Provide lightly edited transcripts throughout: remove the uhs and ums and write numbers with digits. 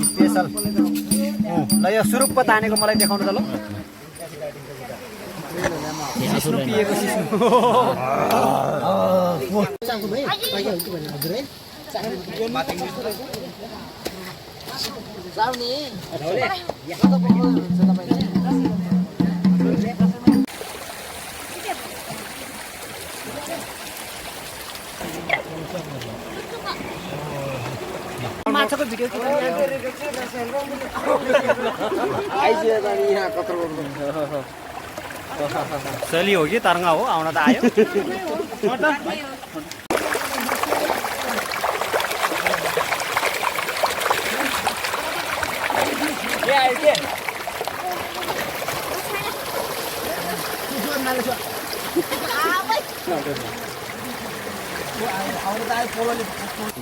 Special ल यो सुरुप तानेको मलाई देखाउनु त ल सिस्नु पिएको सिस्नु माछाको भिडियो सली हो कि तरंगा हो आउन त आयो के आयो के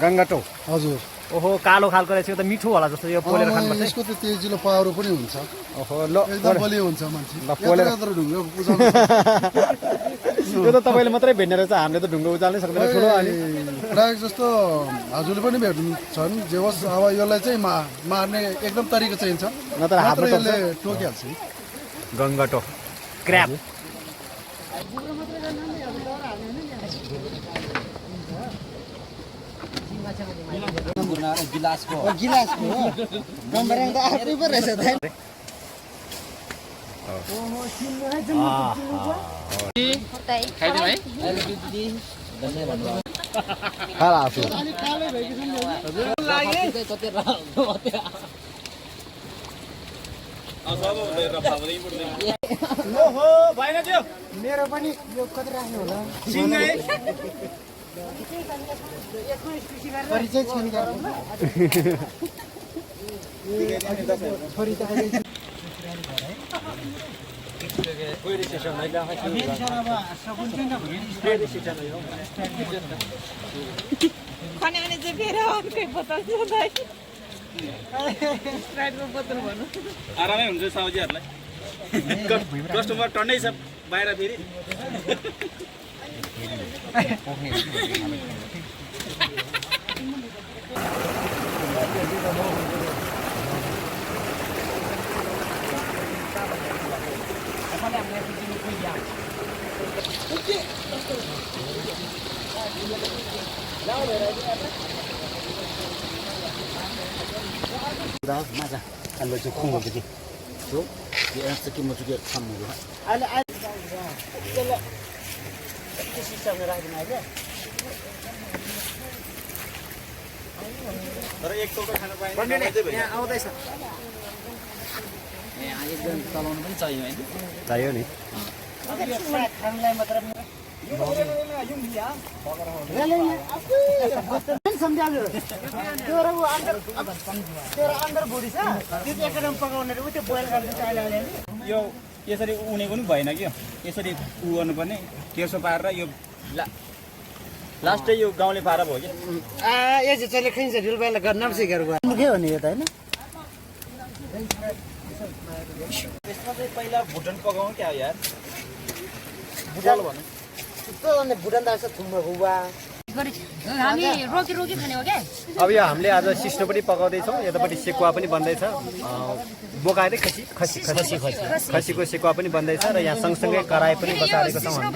गंगाटो हजुर ओहो कालो खालको रहेछ त मिठो होला जस्तो यो पोलेर खानुपर्छ यसको त तेजिलो पारो पनि हुन्छ ओहो ल एकदम बलियो हुन्छ मान्छे ल पोलेर ढुङ्गा उजाल्नु यो त तपाईले मात्रै भेट्ने रहेछ हामीले त ढुङ्गा उजाल्नै सक्दैन ठुलो अनि प्राय जस्तो हजुरले पनि भेट्छन् जे होस् अब यसलाई चाहिँ मार्ने एकदम तरिका चाहिन्छ नत्र हातले यसले टोकिहाल्छ गंगाटो क्र्याब गिलासको हो गम्बरेङ त आफै पो रहेछ त खाइदिनु है खाला आफू ओहो भएन त्यो मेरो पनि यो कति राख्नु होला सिंगै परिचय छैन छोरी त खने चाहिँ फेरि अर्कै बोतल सोधाइ स्प्राइटको बोतल भन्नु आरामै हुन्छ साउजीहरूलाई कस्टमर टन्नै छ बाहिर फेरि 맞아. 알로 좀 콩고 그지. 또 얘한테 끼면 주게 참는 거. 알로 알. 이걸로 이렇게 시작을 하지 말고. तर एक टोको खान पाइन्छ यहाँ आउँदैछ एकदम चलाउनु पनि चाहियो हैन चाहियो नि खानलाई मात्र यो यसरी उनेको पनि भएन कि यसरी उ गर्नुपर्ने तेर्सो पारेर यो लास्टै यो गाउँले पारा भयो कि यो चाहिँ चले खैन्छ ढिलबाइला गर्न पनि सिकेर गयो मुखै हो नि यो त हैन यसमा चाहिँ पहिला भुटन पकाउँ क्या यार भुटल भन्नु त्यो अनि भुटन दाल छ थुम्मा गुवा हामी रोकी रोकी खाने हो क्या अब यो हामीले आज सिस्नो पनि पकाउँदैछौँ यतापट्टि सेकुवा पनि बन्दैछ बोकाएरै खसीको सेकुवा पनि बन्दैछ र यहाँ सँगसँगै कराई पनि बसालेको छौँ हामीले